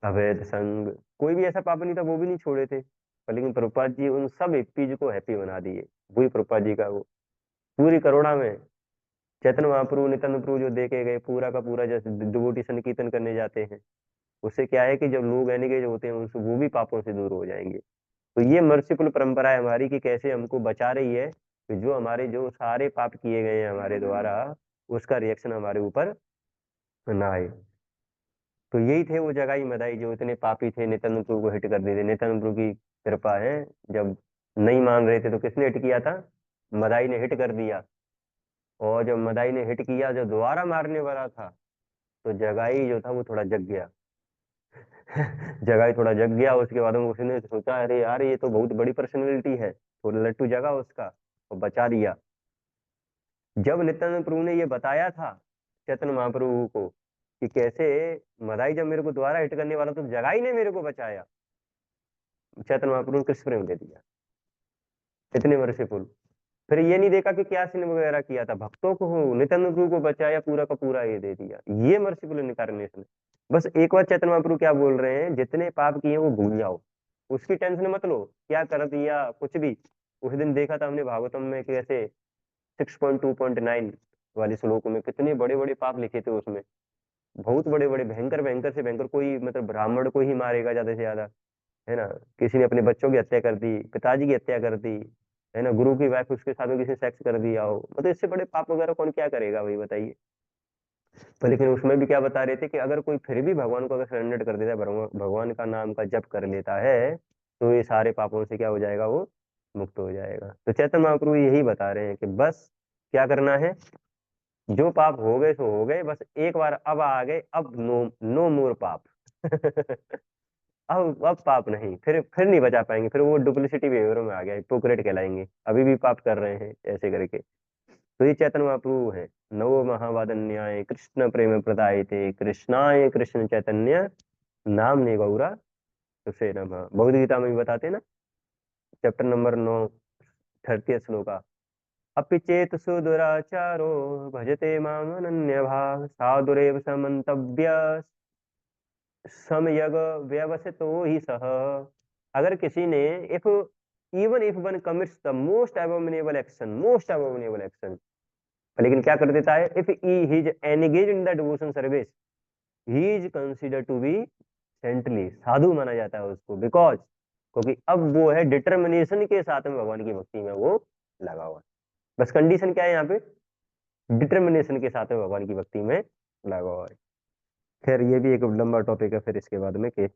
अवैध संग, कोई भी ऐसा पाप नहीं था वो भी नहीं छोड़े थे। पर लेकिन प्रभुपाद जी उन सब हिप्पीज को हैप्पी बना दिए, वही प्रभुपाद जी का वो पूरी करुणा में। चैतन्य महाप्रभु नित्यानंद प्रभु जो देखे गए पूरा का पूरा, जैसे डिवोटी संकीर्तन करने जाते हैं, उससे क्या है कि जब लोग एनगेज होते हैं उनसे, वो भी पापों से दूर हो जाएंगे। तो ये मर्सीफुल परंपरा है हमारी कि कैसे हमको बचा रही है कि जो हमारे जो सारे पाप किए गए हैं हमारे द्वारा, उसका रिएक्शन हमारे ऊपर ना आए। तो यही थे वो जगाई मदाई जो इतने पापी थे, नित्यानंद प्रभु को हिट कर देते। नित्यानंद प्रभु की कृपा है, जब नहीं मान रहे थे तो किसने हिट किया था, मदाई ने हिट कर दिया। और जब मदाई ने हिट किया, जो दोबारा मारने वाला था, तो जगाई जो था वो थोड़ा जग गया जगाई थोड़ा जग गया, उसके बाद में उसने सोचा अरे यार ये तो बहुत बड़ी पर्सनैलिटी है, तो लट्टू जगा उसका और बचा दिया। जब नित्यानंद प्रभु ने ये बताया था चैतन्य महाप्रभु को कि कैसे मदाई जब मेरे को दोबारा हिट करने वाला तो जगाई ने मेरे को बचाया, चैतन्य महाप्रभु ने कृष्ण प्रेम दे दिया, इतने मर्सीफुल। फिर ये नहीं देखा कि क्या सिन वगैरह किया था, भक्तों को नित्यानंद प्रभु को बचाया, पूरा का पूरा ये दे दिया, ये मर्सीफुल इनकारनेशन। बस एक बार चैतन्य महाप्रभु क्या बोल रहे हैं, जितने पाप किए वो भूल जाओ, उसकी टेंशन मत लो, क्या कर दिया कुछ भी। उस दिन देखा था हमने भागवतम में कि ऐसे 6.2.9 वाले श्लोक में कितने बड़े बड़े पाप लिखे थे उसमें, बहुत बड़े बड़े भयंकर भयंकर से भयंकर, कोई मतलब ब्राह्मण को ही मारेगा ज्यादा से ज्यादा, है ना, किसी ने अपने बच्चों की हत्या कर दी, पिताजी की हत्या कर दी, है ना, गुरु की वाइफ उसके साथ में किसी ने सेक्स कर दिया हो, मतलब इससे बड़े पाप वगैरह कौन क्या करेगा भाई बताइए। तो लेकिन उसमें भी क्या बता रहे थे कि अगर कोई फिर भी भगवान को अगर सरेंडर कर देता है, भगवान का नाम का जप कर लेता है, तो ये सारे पापों से क्या हो जाएगा, वो मुक्त हो जाएगा। तो चैतन्य महाप्रभु यही बता रहे हैं कि बस क्या करना है, जो पाप हो गए सो हो गए, बस एक बार अब आ गए, अब नो नो मोर पाप अब पाप नहीं, फिर नहीं बचा पाएंगे, फिर वो डुप्लिसिटी बिहेवियर में आ गया, हिपोक्रेट कहलाएंगे, अभी भी पाप कर रहे हैं ऐसे करके। तो ये चैतन्य महाप्रभु है। नवो महावादन्याय कृष्ण प्रेम प्रदायते कृष्णाय कृष्ण चैतन्य नामने गौरा तुसे नमः, भगवद गीता में भी बताते हैं ना, चैप्टर नंबर 9 30 श्लोका। अपि चेत सुदुराचारो भजते माम अनन्य भाव साधुरेव समन्तव्य समयग व्यवसितो ही सह। अगर किसी ने, if even if one commits the most abominable action, लेकिन क्या कर देता है, if he is engage in the devotion service, he is consider to be saintly, साधु माना जाता है उसको, बिकॉज क्योंकि अब वो है डिटर्मिनेशन के साथ में भगवान की भक्ति में वो लगा हुआ है। बस कंडीशन क्या है यहाँ पे, डिटर्मिनेशन के साथ में भगवान की भक्ति में लगा हुआ है। खैर ये भी एक लंबा टॉपिक है फिर इसके बाद में, कि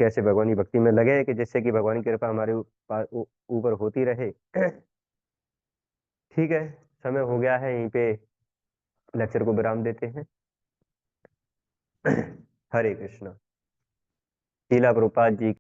कैसे भगवान की भक्ति में लगे कि जिससे कि भगवान की कृपा हमारे ऊपर होती रहे। ठीक है, समय हो गया है, यहीं पे लेक्चर को विराम देते हैं। हरे कृष्णा। शीला प्रभुपाद जी